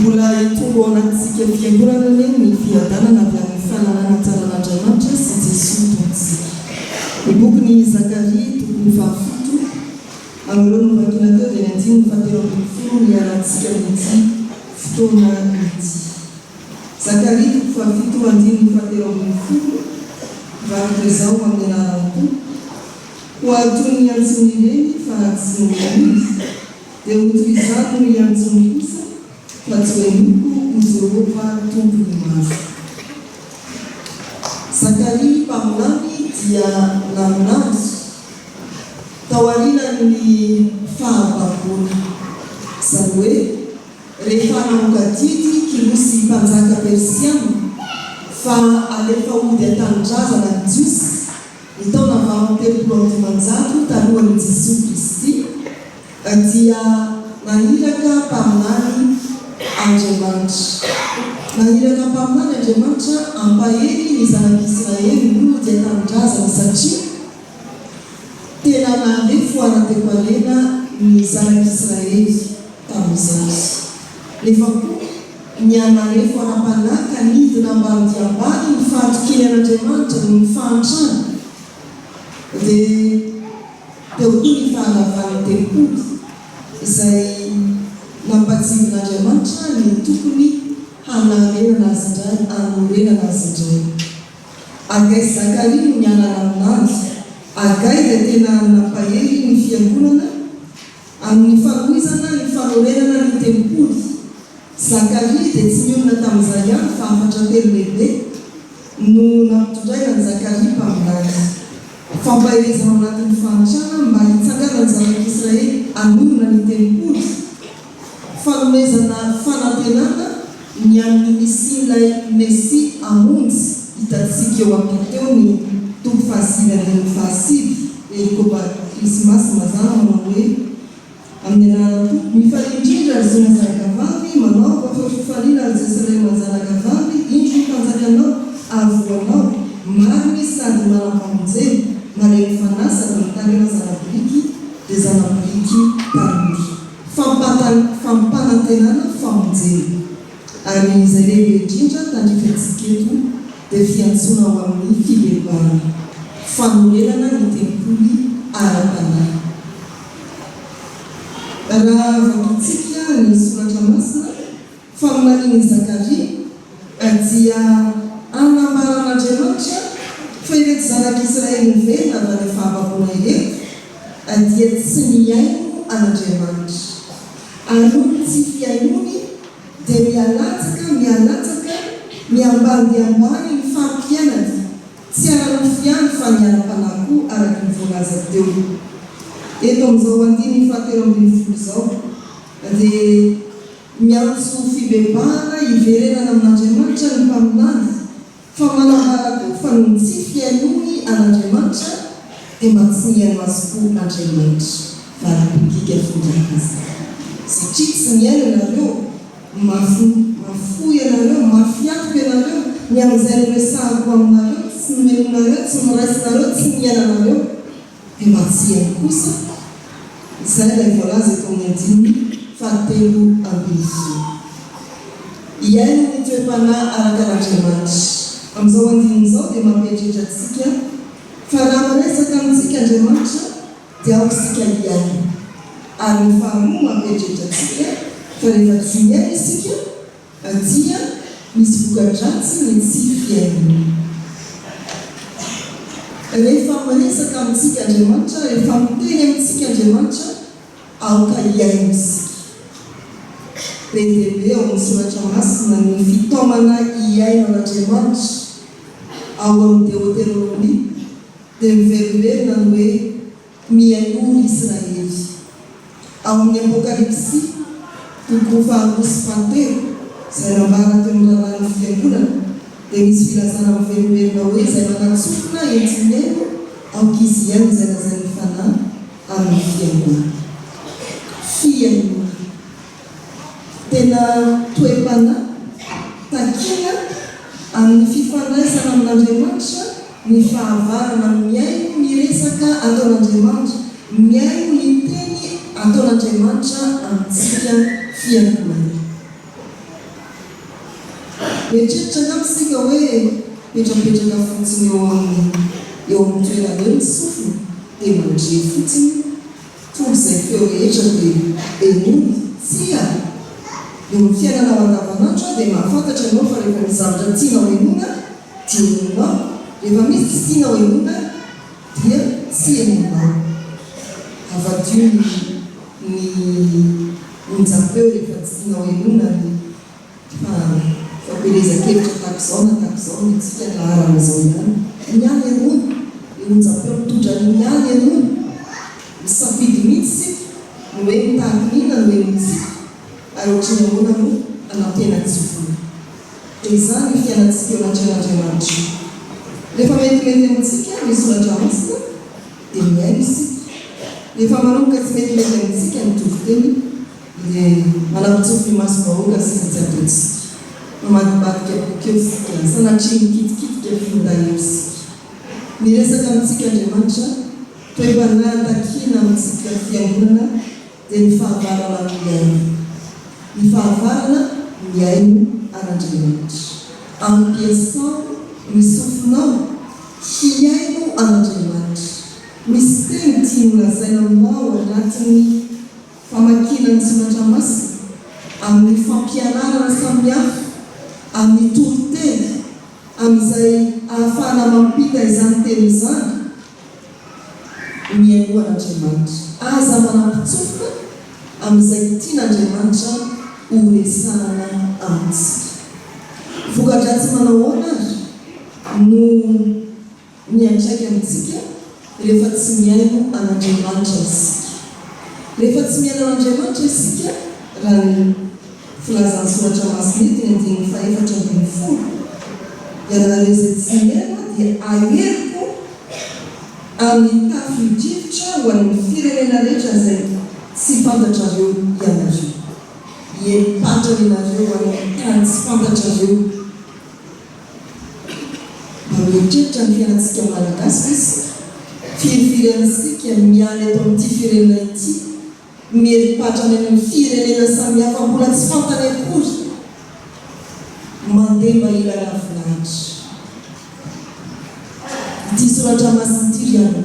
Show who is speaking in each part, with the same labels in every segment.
Speaker 1: mbola hitonga ao anatsika fiangonana ny fiadanana avy amin'ny fananana tsaran'Andriamanitra sy Jesosy tontsika. Ny boky ny Zakaria tokony fahafito amin'ireo novakina teo dia ny 5:10 ny arantsika mihitsy fotoana mihitsy. Zakaria tokony fahafito 5:10 varitra izao amin'ny anaran'ny ho atony ny antsony ireny fa tsy ny dia hotorizano ny antsony kosa fa tsy hoenoko ho Jehova tompony maro. Zakaria mpamolany dia naminazy tao aorian'ny fahababona, izany hoe rehefa namokadidy kilosy mpanjaka persiana fa alefa ody an-tanindrazana ny Jiosy ny taona 19 talohan'i Jesosy Kristy dia naniraka mpaminany Andriamanitra. Naniraka mpaminany Andriamanitra ampahely ny zanak'Israely no dia tanindrazana satria tena nandefo ara-teparena ny zanak'Israely tamin'izany. Nefa koa ny anarefo ara-panaka nidina ambany dia ambany ny fahatokeny an'Andriamanitra no mifantrana dia teo koa ny fahalavany tempolo izay nampatsivin'Andriamanitra ny tokony hanarenana azy indray, hanorenana azy indray. Agay Zakaria no mianana aminazy. Agay dia tena nampahely ny fiangonana amin'ny fanohizana ny fanorenana ny tempoly. Zakaria dia tsy mionona tamin'izay ihany fa 4 telo lehibe no nampitondraina ny Zakaria mpaminazy. Fampahirezana anatin'ny fahantrana mba hitsangana ny zanak'Israely hanorona ny tempoly, fanomezana fanantenana ny amin'ny misin'ilay Mesi amonjy hitantsika eo amin'ny teo ny tombo fahasivy ny fahasivy elikoba krismasy mazana manao hoe amin'ny anarana mifarindrindra ry zanazanakavavy manao fafafifaliana ry Jesareo manjanakavavy indro mpanjakanao avoanao mariny sady manam-pamonjeny mareny fanasa sady mitarena zanabiriky dia zanabiriky tarory fampanantenana famonjeny. Ary izay lehibe indrindra tandrifantsika eto dia fiantsona ao amin'ny fibebana fanorenana ny tempoly ara-panahy. Raha vakintsika ny soratra masina faminanian'i Zakaria dia anambaran'Andriamanitra fa ireto zanak'Israely mivena avy any fahababona ireto dia tsy miaino an'Andriamanitra. Ary tsy fiainony dia mialatsaka miambany dia ambany ny fampianany tsy ara-nifiany fa ny ara-panahy koa araka ny voalaza teo. Eto amin'izao 5:17 izao dia miantso fibebahana hiverenana amin'Andriamanitra ny mpaminany fa manambara koa fa no tsy fiainony an'Andriamanitra dia mba tsy miaino azy koa Andriamanitra. Varapikika fondrakasa satria tsy miaino ianareo, mafoy ianareo, mafiatoka ianareo ny amin'izay niresahako aminareo, tsy nomenonareo, tsy miraisinareo, tsy miainanareo dia mba tsy haino kosa. Izay ilay voalaza eto amin'ny 5:13 iaino ny toe-panahy arakan'Andriamanitra. Amin'izao andininy izao dia mampieritreritra antsika fa raha miresaka amintsika Andriamanitra dia ao isika iaino. Ary ny faharoa mampieritreritra antsika fa rehefa tsy miaino isika dia misy voka-dratsy ny tsy fiainona. Rehefa miresaka amintsika Andriamanitra, rehefa miteny amintsika Andriamanitra, aoka iaino isika. Lehibe ao amin'ny soratra masina ny fitaomana iaino an'Andriamanitra ao amin'ny Deutéronomie dia miverimberina ny hoe miainory Israely. Ao amin'ny Apokalipsy 3:5 izay nambara teo amin'ny raharan'ny fiangonana dia misy filazana miverimberina hoe izay manatsofina entsineno aoka izy ihany izay lazan'ny fanahy amin'ny fiangonana. Fiainona tena toe-panahy takina amin'ny fifandraisana amin'Andriamanitra ny fahavarana miaino miresaka ataon'Andriamanitra, miaino ny teny ataon'Andriamanitra amintsika fiangonana. Eritreretra antsika hoe petrapetraka fotsiny eo amin'ny toerana eo ny sofina dia mandre fotsiny toy izay feo rehetra dia enoy tsia. Eo amin'ny fiainana andavanandro dia mahafantatra ianao fa rehefa ny zavatra tianao enona dia enonao, rehefa misy tsy tianao enona dia tsy enonao. Avadio ny japeo rehefa tsy tianao enona fampelezan-kevitra tahak'izao na tahak'izao mitsika laharan'izao ihany. Miany enona, eo japeo mitondra ny miany enona. Misafidy mihitsy no hoe mitahaky n'inona no hoe mitsika ary ohatrany ahoana no anampena tsofona. Dia izany ny fiainantsika eo anatrehan'Andriamanitra. Rehefa metimety amintsika ny soratra masina dia miaino isika. Rehefa manomboka tsy metimety amintsika ny toviteny dia manapitsofy maso-bahoaka sika tsy ataontsika. Mamadibadika bokeo sika sanatria mikitikitika findaeo sika. Miresaka amintsika Andriamanitra toe-panahatakiana amintsika fiangonana dia ny fahavarana miaino. Ny fahavarana miaino an'Andriamanitra. Ampiasao misofinao hiaino an'Andriamanitra. Misy teny tiany lazaina aminao anatin'ny famakiana ny soratra masina, amin'ny fampianarana samihafa, amin'ny toroteny, amin'izay ahafahana mampita izany teny izany. Miaino an'Andriamanitra. Aza manampitsofina amin'izay tian'Andriamanitra ho resahana amintsika. Voka-dratsy manao ahoana no miantraika amintsika rehefa tsy miaino an'Andriamanitra isika. Rehefa tsy miaino an'Andriamanitra isika, raha ny filazan'ny soratra masina teny andininy 4:4 ianareo izay tsy miaino dia aheriko amin'ny tafio-drivotra ho an'ny firenena rehetra izay tsy fantatrareo ianareo. Hiempatra ianareo ho an'ny tany tsy fantatrareo. Mieritreritra ny fiainantsika malagasy isika, firifirentsika miany eto amin'ity firenena ity, mierimpatra ny amin'ny firenena samihafa mbola tsy fantany akory, mandeha mba ila lavinahitra. Ity soratra masina ity ihany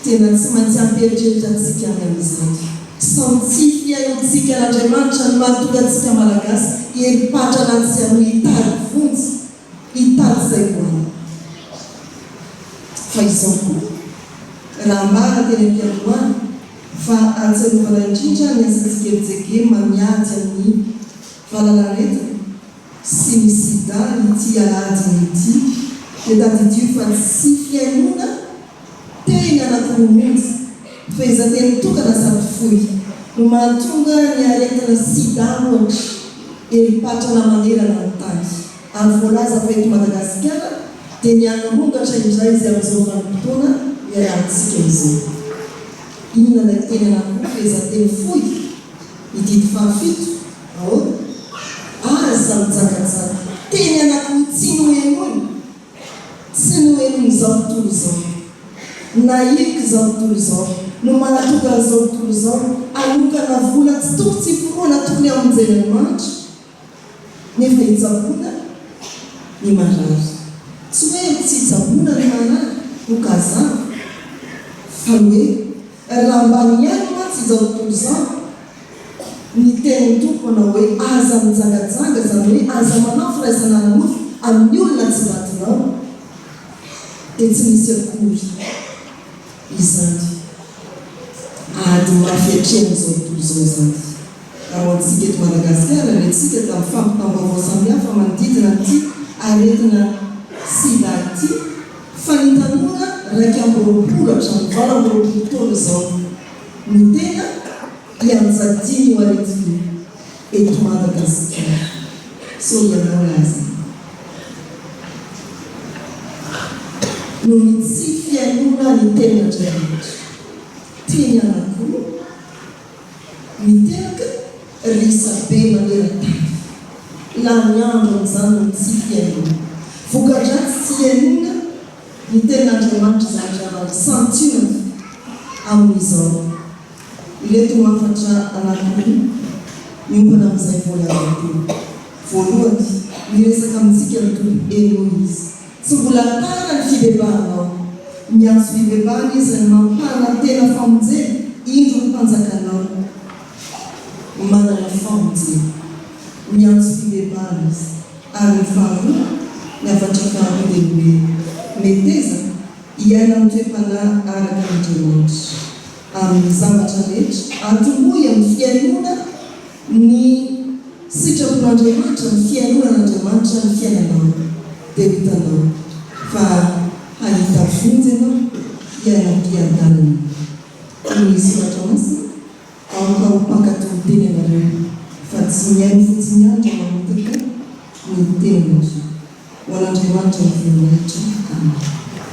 Speaker 1: tena tsy maintsy ampieritreritra antsika amin'izany. Samy tsy fiainontsika n'Andriamanitra no mahatonga antsika malagasy hierimpatra anazy amin'ny hitady vonjy, hitady izay voana. Fa izao koa raha mbara teny am-piangonana fa atsarovana indrindra ny asantsika ejege mamiady amin'ny valanaretina sy ny sida ity aladiny ity dia tadidio fa tsy fiainona teny anankiromonjy fehizanteny tokana sady fohy no mahatonga ny aretina sida ohatra eripatrana manerana ny tany. Ary voalaza fa eto Madagasikara dia ny hanorongatra indray izay amin'izao vanim-potoana iarahantsika izay. Inona ilay teny anankiroa fehizanteny fohy ididy fahafito aza mijagajaga. Teny anankiroa tsy noenony, tsy noenony izao tontolo izao. Nahiky izao tontolo izao no manatonga izao tontolo izao alokana vola tsy toko tsy foroana tokony amonjen'Andriamanitra nefa hitsaboana ny marary. Tsy hoe tsy hitsaboana ny marary ho kazana fa hoe raha mba niaino mantsy izao tontolo izao ny tenin'ny tompo manao hoe aza mijagajaga, izany hoe aza manao firaisana nofo amin'ny olona tsy matinao dia tsy misy akory izany. Ady mafiatrena izao tontolo izao izany. Raha antsika eto Madagasikara rentsika tamin'ny fampitam-baovao samihafa manodidina ity aretina sida ity fa ny tanora 2 taona izao no tena hianjadiny ho aretiny eto Madagasikara. So ianao laza no ny tsy fiainona ny ten'Andriamanitra. Teny anankiroa miteraka risabe maneran-tany. La miandro amin'izany no tsy fiainona. Voka-dratsy tsy fiainona ny ten'Andriamanitra izany raha santiona amin'izao. Ireto mafatra anankiroa miompana amin'izay vola anankiroa. voalohany miresaka amintsika ny izy tsy mbola tana ny fibebanao miantso fibebana izy ny mampana tena famonjena indro ny mpanjakanao manana famonjena miantso fibebana izy ary ny faharoa ny avatra faharoa dia hoe meteza iaina amin'ny toe-panahy araka Andriamanitra amin'ny zavatra rehetra atomoy amin'ny fiainona ny sitrapon'Andriamanitra, ny fiainonan'Andriamanitra ny fiainanao dia hitanao fa hahita vonjy ianao iaina am-piadanana. Ny soratra masina aoka ho mpankatao teny anareo fa tsy miaino fotsiny andro mamotaka ny teniny ho an'Andriamanitra ny voninahitra. Amen.